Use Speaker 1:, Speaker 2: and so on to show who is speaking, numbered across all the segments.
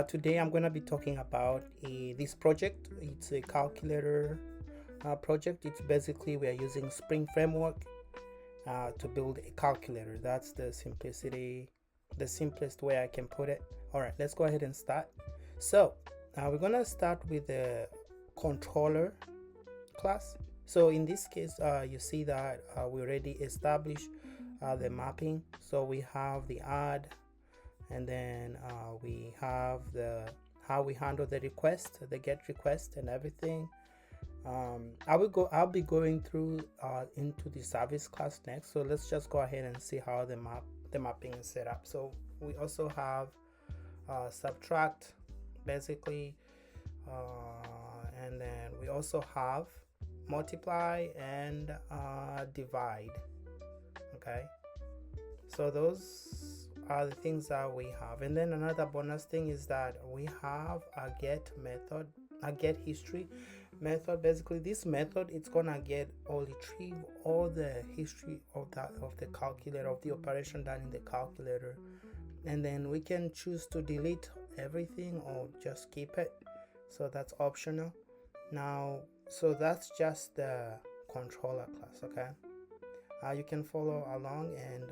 Speaker 1: Today I'm going to be talking about this project. It's a calculator project. It's basically we are using Spring Framework to build a calculator. That's the simplest way I can put it. All right, let's go ahead and start. So we're going to start with the controller class. So in this case, you see that we already established the mapping. So we have the add, and then we have the how we handle the request, the get request, and everything. I'll be going through into the service class next. So let's just go ahead and see how the mapping is set up. So we also have subtract, basically, and then we also have multiply and divide. Okay, so those are the things that we have. And then another bonus thing is that we have a get method, a get history method. Basically this method, it's gonna get or retrieve all the history of the calculator, of the operation done in the calculator, and then we can choose to delete everything or just keep it. So that's optional. Now, so that's just the controller class. Okay, you can follow along, and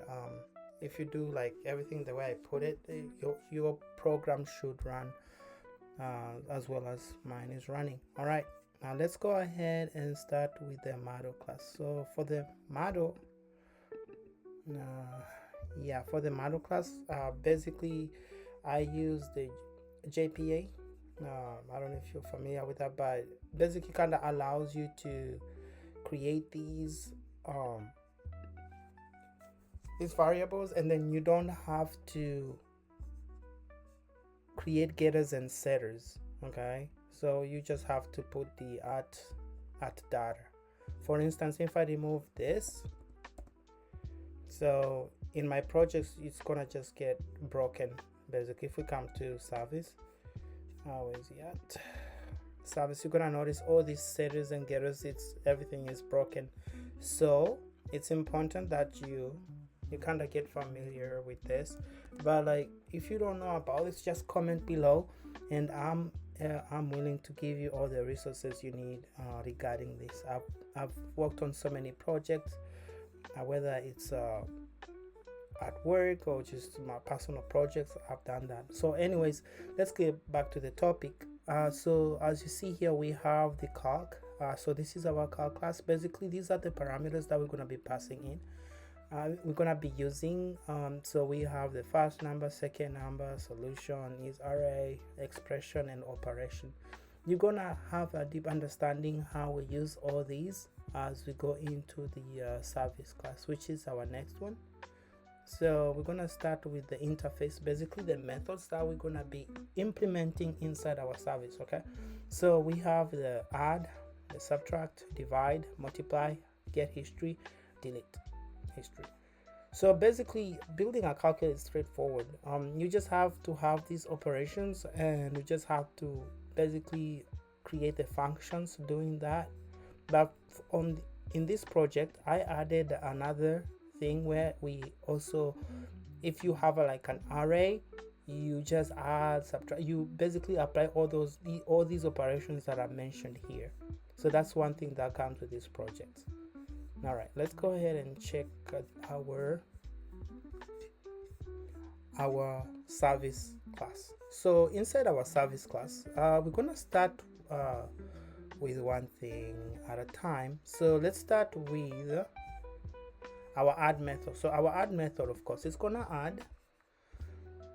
Speaker 1: if you do like everything the way I put it, your program should run as well as mine is running. All right, now let's go ahead and start with the model class. So for the model, for the model class, basically I use the JPA. I don't know if you're familiar with that, but basically kind of allows you to create these variables, and then you don't have to create getters and setters. Okay, so you just have to put the at data. For instance, if I remove this, so in my projects it's gonna just get broken. Basically, if we come to service, how is it at service, you're gonna notice all these setters and getters, everything is broken. So it's important that you kind of get familiar with this. But like, if you don't know about this, just comment below, and I'm willing to give you all the resources you need regarding this. I've worked on so many projects, whether it's at work or just my personal projects. I've done that. So anyways, let's get back to the topic. So as you see here, we have the calc. So this is our calc class. Basically, these are the parameters that we're going to be passing in. We're gonna be using so we have the first number, second number, solution, is array, expression, and operation. You're gonna have a deep understanding how we use all these as we go into the service class, which is our next one. So we're gonna start with the interface, basically the methods that we're gonna be implementing inside our service. Okay, so we have the add, the subtract, divide, multiply, get history, delete history. So basically building a calculator is straightforward. You just have to have these operations, and you just have to basically create the functions doing that. But in this project, I added another thing where we also, if you have like an array, you just add, subtract, you basically apply all these operations that are mentioned here. So that's one thing that comes with this project. All right, let's go ahead and check our service class. So inside our service class, we're gonna start with one thing at a time. So let's start with our add method. So our add method, of course, is gonna add,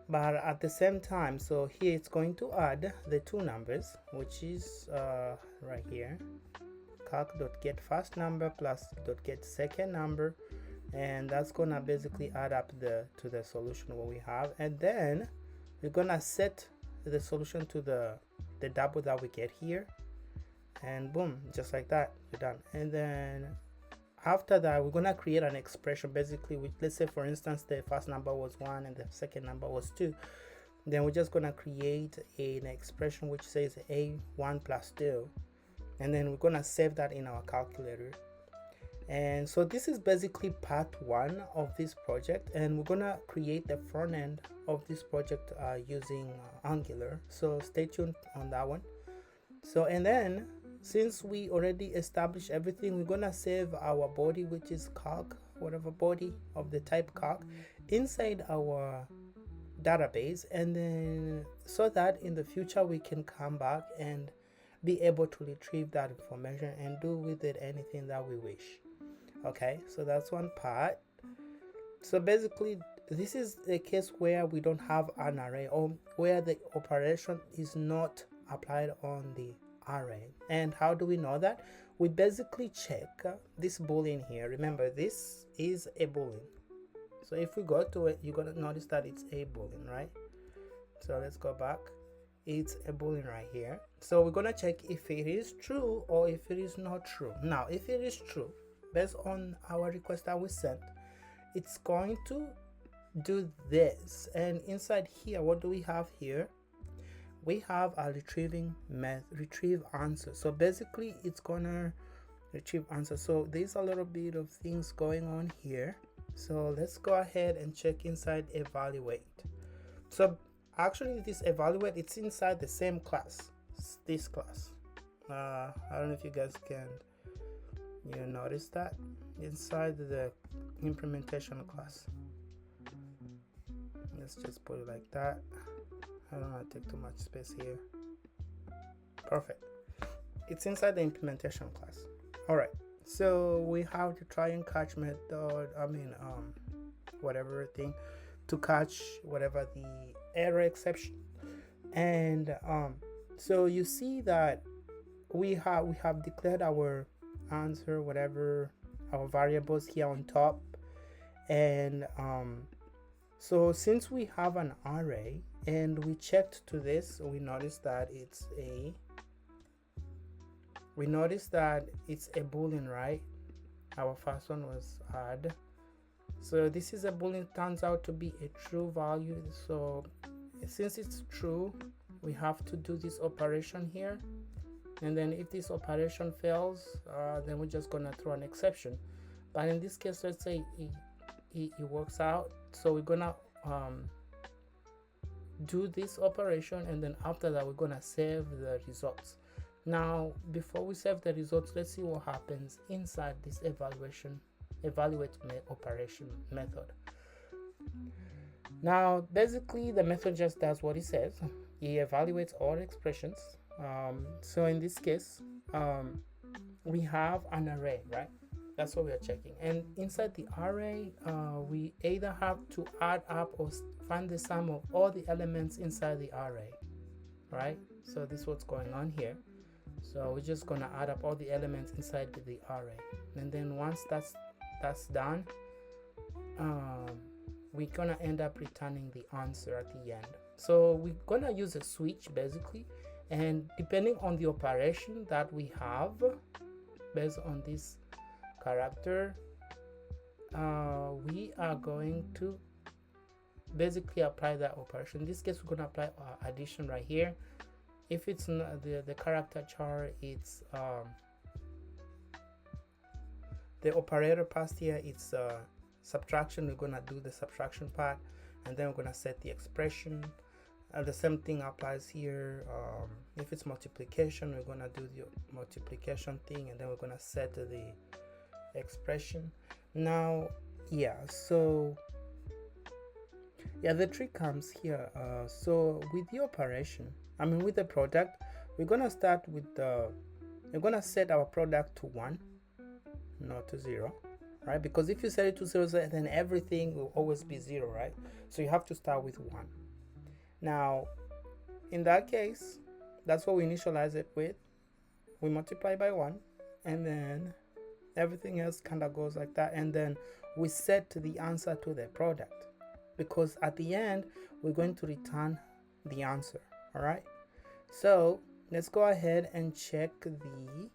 Speaker 1: but at the same time, so here it's going to add the two numbers, which is right here, calc.get first number plus .get second number, and that's gonna basically add up to the solution what we have. And then we're gonna set the solution to the double that we get here, and boom, just like that, we're done. And then after that, we're gonna create an expression, basically, which, let's say for instance the first number was 1 and the second number was 2. Then we're just gonna create an expression which says a1 plus 2, and then we're gonna save that in our calculator. And so this is basically part one of this project, and we're gonna create the front end of this project using Angular. So stay tuned on that one. So, and then since we already established everything, we're gonna save our body, which is calc, whatever body of the type calc, inside our database, and then so that in the future we can come back and be able to retrieve that information and do with it anything that we wish. Okay, so that's one part. So basically this is a case where we don't have an array, or where the operation is not applied on the array. And how do we know that? We basically check this boolean here. Remember, this is a boolean. So if we go to it, you're gonna notice that it's a boolean, right? So let's go back. It's a boolean right here. So we're gonna check if it is true or if it is not true. Now, if it is true, based on our request that we sent, it's going to do this. And inside here, what do we have here? We have a retrieve answer. So basically it's gonna retrieve answer. So there's a little bit of things going on here. So let's go ahead and check inside evaluate. So actually this evaluate, it's inside the same class, this class. I don't know if you guys can notice that inside the implementation class. Let's just put it like that. I don't want to take too much space here. Perfect. It's inside the implementation class. All right, so we have the try and catch method, whatever thing, to catch whatever the error exception. And so you see that we have declared our answer, whatever, our variables here on top. And so since we have an array and we checked to this, we noticed that it's a boolean, right? Our first one was add. So this is a boolean, turns out to be a true value. So since it's true, we have to do this operation here. And then if this operation fails, then we're just gonna throw an exception. But in this case, let's say it works out. So we're gonna do this operation, and then after that we're gonna save the results. Now before we save the results, let's see what happens inside this evaluate operation method. Now basically the method just does what it says. It evaluates all expressions. So in this case, we have an array, right? That's what we are checking. And inside the array, we either have to add up or find the sum of all the elements inside the array, right? So this is what's going on here. So we're just gonna add up all the elements inside the array, and then once that's done, we're gonna end up returning the answer at the end. So we're gonna use a switch basically, and depending on the operation that we have based on this character, we are going to basically apply that operation. In this case, we're going to apply addition right here. If it's not the character char, it's the operator passed here, it's subtraction. We're going to do the subtraction part, and then we're going to set the expression. The same thing applies here. If it's multiplication, we're going to do the multiplication thing, and then we're going to set the expression. Now so the trick comes here. So with the operation, with the product, we're gonna start with we're gonna set our product to 1, not to 0, right? Because if you set it to 0, then everything will always be 0, right? So you have to start with 1. Now in that case, that's what we initialize it with. We multiply by 1, and then everything else kind of goes like that, and then we set the answer to the product, because at the end we're going to return the answer. All right, so let's go ahead and check the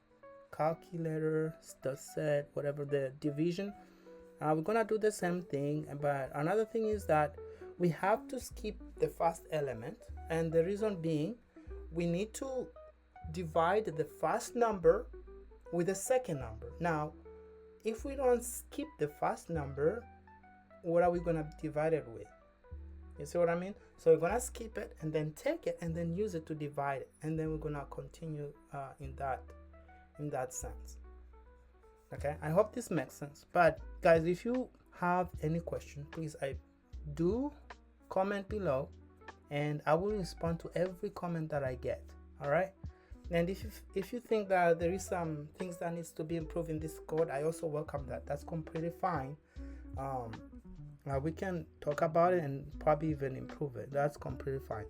Speaker 1: calculator set, whatever the division. We're gonna do the same thing, but another thing is that we have to skip the first element, and the reason being, we need to divide the first number with the second number. Now if we don't skip the first number, what are we gonna divide it with? You see what I mean? So we're gonna skip it and then take it and then use it to divide it, and then we're gonna continue in that sense. Okay, I hope this makes sense. But guys, if you have any question, please I do comment below, and I will respond to every comment that I get. All right. And if you think that there is some things that needs to be improved in this code, I also welcome that. That's completely fine. We can talk about it and probably even improve it. That's completely fine.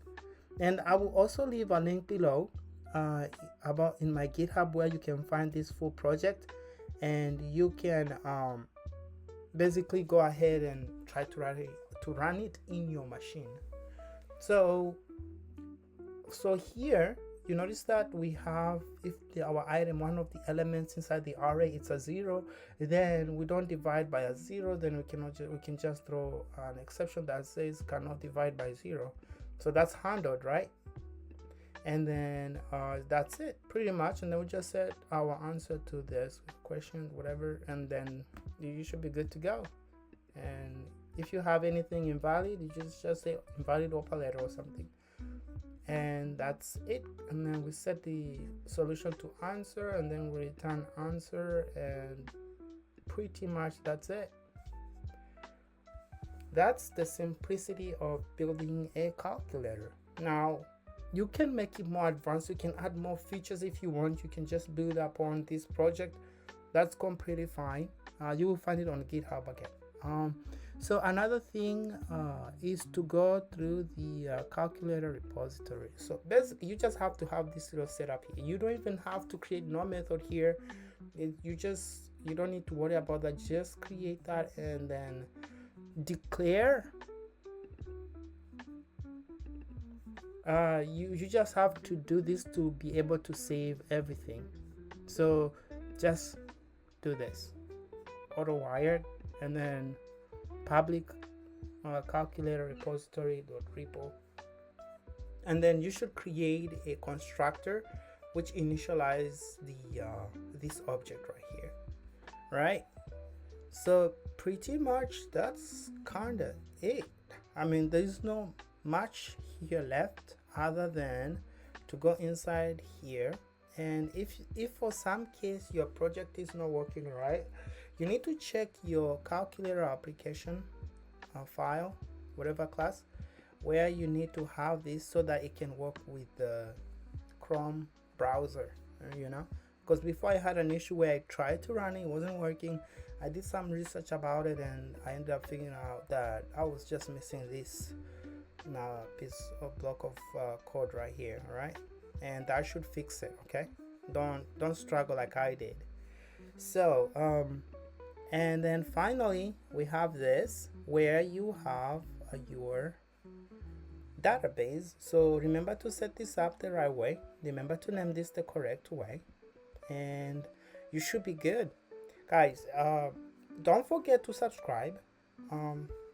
Speaker 1: And I will also leave a link below about in my GitHub where you can find this full project, and you can basically go ahead and try to run it in your machine. So here you notice that we have, if our item, one of the elements inside the array, it's a 0, then we don't divide by a 0, then we can just throw an exception that says cannot divide by 0. So that's handled, right? And then that's it pretty much, and then we just set our answer to this question, whatever, and then you should be good to go. And if you have anything invalid, you just say invalid upper letter or something, and that's it. And then we set the solution to answer, and then we return answer, and pretty much that's it. That's the simplicity of building a calculator. Now you can make it more advanced, you can add more features if you want. You can just build upon this project. That's completely fine. You will find it on GitHub again. So another thing is to go through the calculator repository. So basically you just have to have this little setup here. You don't even have to create no method here. You don't need to worry about that. Just create that and then declare. You just have to do this to be able to save everything. So just do this, auto wired, and then public calculator repository.repo, and then you should create a constructor which initialize the this object right here, right? So pretty much that's kind of it. I mean, there's no much here left other than to go inside here, and if for some case your project is not working right, you need to check your calculator application file, whatever class, where you need to have this so that it can work with the Chrome browser, you know, because before I had an issue where I tried to run it, it wasn't working. I did some research about it, and I ended up figuring out that I was just missing this piece of block of code right here. All right, and that should fix it. Okay, don't struggle like I did. So and then finally we have this where you have your database. So remember to set this up the right way, remember to name this the correct way, and you should be good, guys. Don't forget to subscribe.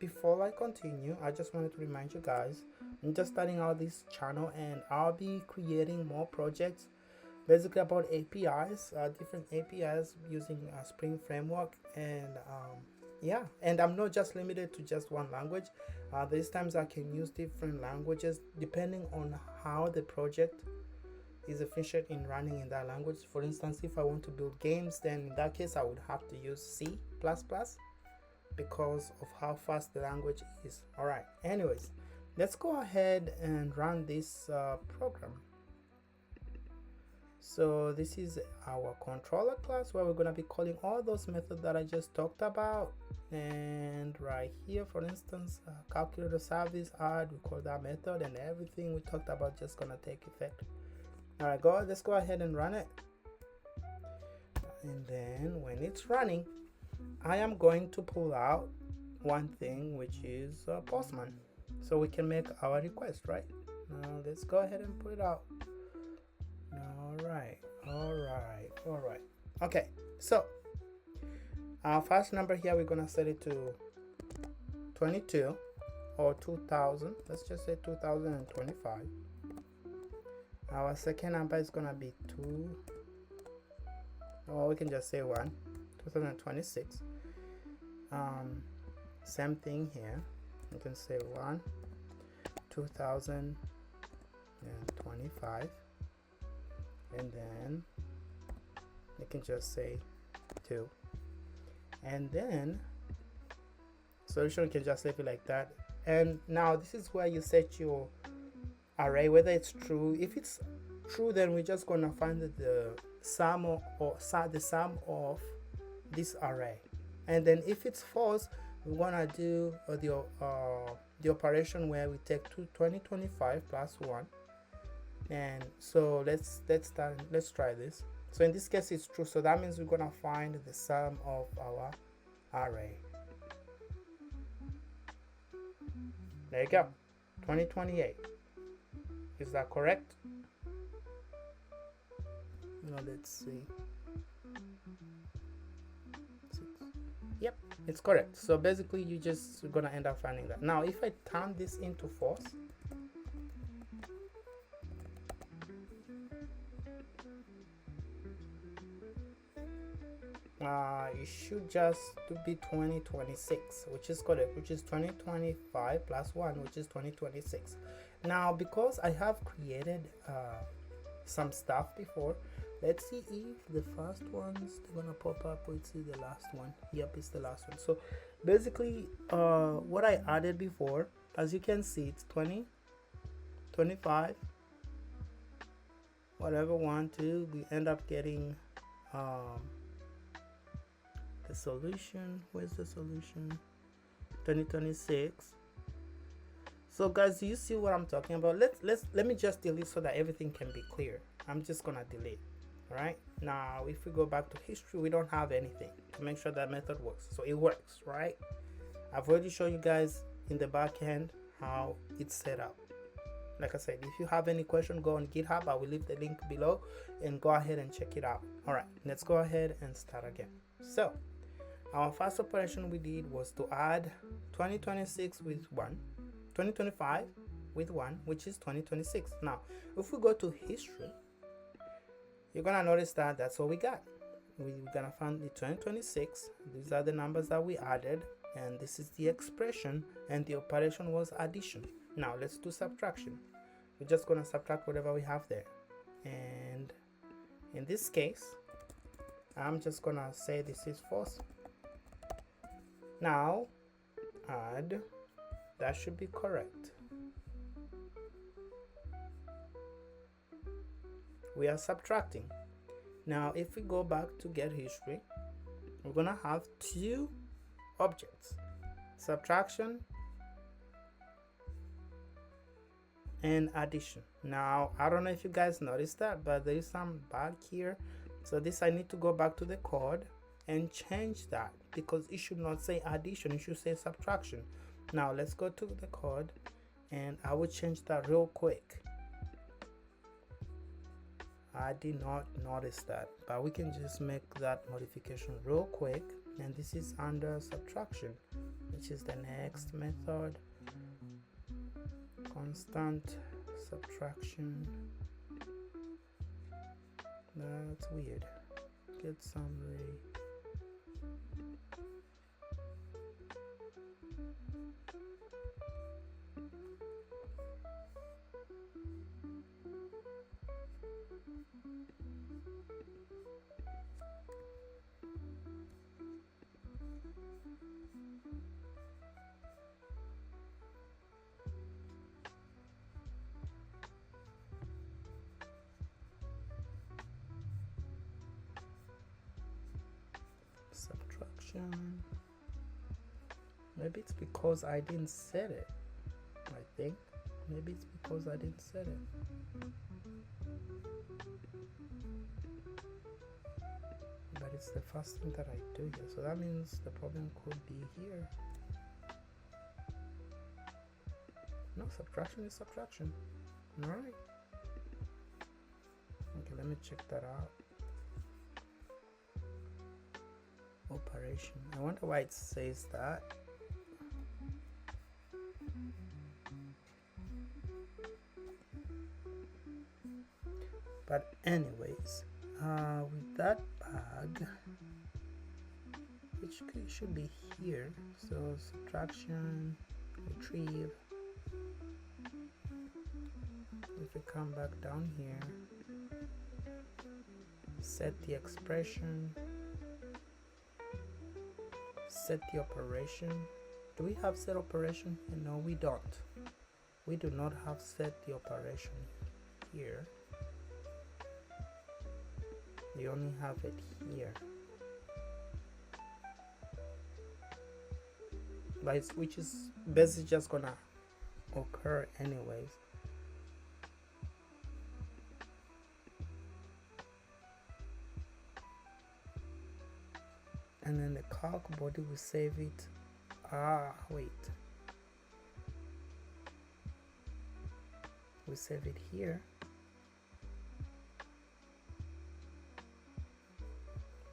Speaker 1: Before I continue, I just wanted to remind you guys, I'm just starting out this channel, and I'll be creating more projects basically about APIs, different APIs using Spring Framework, and yeah, and I'm not just limited to just one language. There's times I can use different languages depending on how the project is efficient in running in that language. For instance, if I want to build games, then in that case I would have to use C++ because of how fast the language is. All right, anyways, let's go ahead and run this program. So this is our controller class where we're going to be calling all those methods that I just talked about. And right here, for instance, calculator service add, we call that method, and everything we talked about just going to take effect. All right, let's go ahead and run it. And then when it's running, I am going to pull out one thing, which is Postman, so we can make our request, right? Now let's go ahead and put it out. All right. Okay, so our first number here, we're gonna set it to 22 or 2000. Let's just say 2025. Our second number is gonna be 2, or we can just say 1, 2026. Same thing here. You can say 1 2025, and then you can just say 2, and then solution, you can just leave it like that. And now this is where you set your array, whether it's true. If it's true, then we're just gonna find the sum or the sum of this array, and then if it's false, we're gonna do the operation where we take 2025 plus 1. And so let's try this. So in this case it's true, so that means we're gonna find the sum of our array. There you go, 2028. Is that correct? Now let's see. 6. Yep, it's correct. So basically you just gonna end up finding that. Now if I turn this into false, it should just to be 2026, which is correct, which is 2025 plus 1, which is 2026. Now because I have created some stuff before, let's see if the first one's gonna pop up. Let's see the last one. Yep, it's the last one. So basically what I added before, as you can see, it's 20, 25, whatever, 1, 2, we end up getting the solution. Where's the solution? 2026. So guys, do you see what I'm talking about? Let me just delete so that everything can be clear. I'm just gonna delete. All right, now if we go back to history, we don't have anything to make sure that method works. So it works, right? I've already shown you guys in the back end how it's set up. Like I said, if you have any question, go on GitHub. I will leave the link below and go ahead and check it out. All right, let's go ahead and start again. So our first operation we did was to add 2026 with 1, 2025 with 1, which is 2026. Now if we go to history, you're gonna notice that that's what we got. We're gonna find the 2026. These are the numbers that we added, and this is the expression, and the operation was addition. Now let's do subtraction. We're just gonna subtract whatever we have there, and in this case I'm just gonna say this is false. Now add, that should be correct. We are subtracting. Now if we go back to get history, we're gonna have 2 objects, subtraction and addition. Now I don't know if you guys noticed that, but there is some bug here. So this, I need to go back to the code and change that, because it should not say addition, it should say subtraction. Now let's go to the code and I will change that real quick. I did not notice that, but we can just make that modification real quick. And this is under subtraction, which is the next method, constant subtraction. That's weird. Get summary. Subtraction. Maybe it's because I didn't set it. I think maybe it's because I didn't set it, but it's the first thing that I do here, so that means the problem could be here. No, subtraction is subtraction. All right, okay, let me check that out. Operation. I wonder why it says that. But anyways, with that bug, which should be here. So subtraction, retrieve. If we come back down here, set the expression, set the operation. Do we have set operation? No, we don't. We do not have set the operation here. You only have it here, but which is basically just gonna occur anyways. And then the calc body will save it. Wait, we save it here,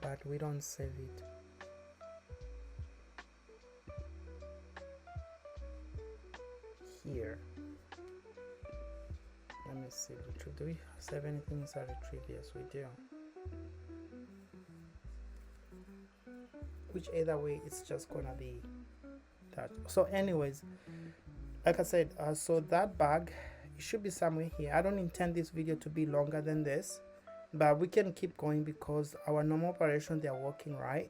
Speaker 1: but we don't save it here. Let me see. Do we save anything inside retrieve? Yes, we do. Which either way, it's just gonna be that. So anyways, like I said, so that bag, it should be somewhere here. I don't intend this video to be longer than this, but we can keep going because our normal operation, they're working right.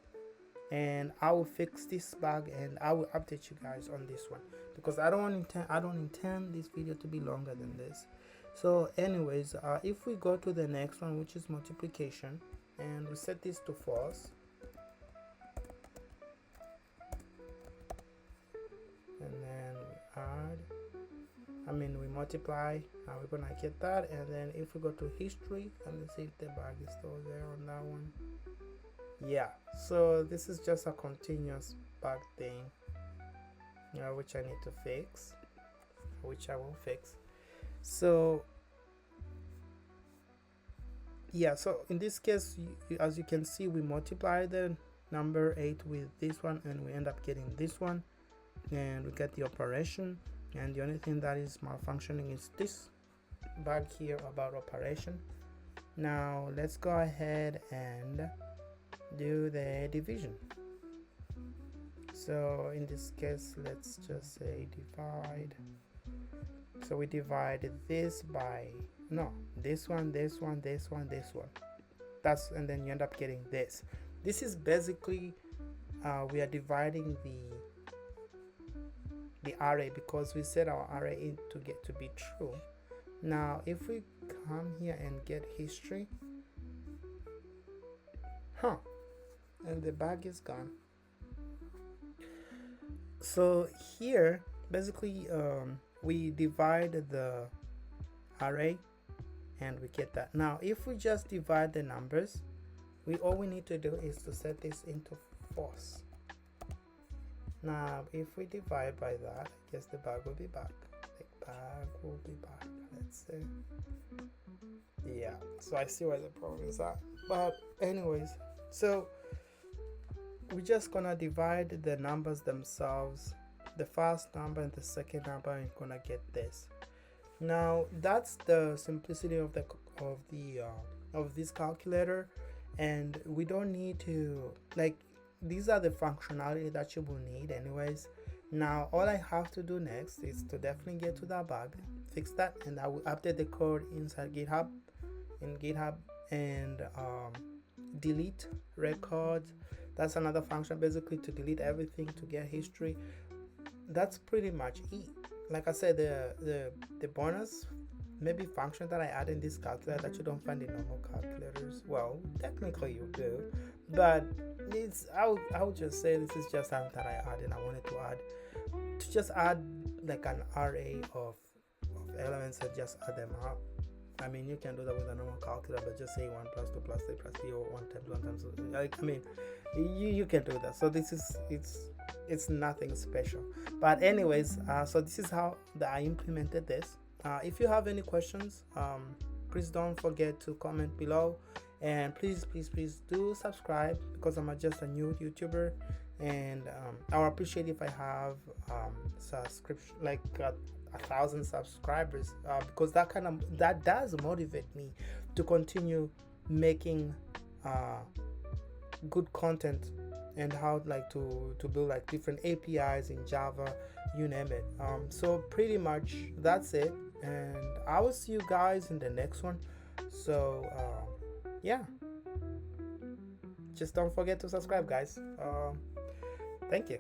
Speaker 1: And I will fix this bug and I will update you guys on this one because I don't intend this video to be longer than this. So anyways, if we go to the next one, which is multiplication, and we set this to false, and then we add, we multiply, we're gonna get that. And then if we go to history, let me see if the bug is still there on that one. Yeah, so this is just a continuous bug thing, which I need to fix, which I will fix. So yeah, so in this case, as you can see, we multiply the number 8 with this one and we end up getting this one, and we get the operation. And the only thing that is malfunctioning is this bug here about operation. Now let's go ahead and do the division. So in this case, let's just say divide. So we divide this by this one, this one, this one, this one. And then you end up getting this. This is basically we are dividing the array because we set our array in to get to be true. Now if we come here and get history, and the bug is gone. So here basically we divide the array and we get that. Now if we just divide the numbers, all we need to do is to set this into false. Now if we divide by that, I guess the bug will be back. The bug will be back. Let's see. Yeah, so I see where the problem is at. But anyways, so we're just gonna divide the numbers themselves, the first number and the second number, and gonna get this. Now that's the simplicity of this calculator, and we don't need to, like, these are the functionality that you will need anyways. Now all I have to do next is to definitely get to that bug, fix that, and I will update the code inside GitHub and delete records. That's another function, basically to delete everything to get history. That's pretty much it. Like I said, the bonus maybe function that I add in this calculator that you don't find in normal calculators. Well, technically you do, but I would just say this is just something that I added. I wanted to add like an array of elements and just add them up. I mean, you can do that with a normal calculator, but just say 1 plus 2 plus 3 plus 3 or 1 times 1 times. Like, I mean, you can do that. So this is it's nothing special. But anyways, so this is how I implemented this. If you have any questions, please don't forget to comment below, and please do subscribe because I'm just a new YouTuber, and I'll appreciate if I have subscription, like 1,000 subscribers, because that does motivate me to continue making good content and how like to build like different APIs in Java, you name it. So pretty much that's it, and I will see you guys in the next one. So yeah, just don't forget to subscribe, guys. Thank you.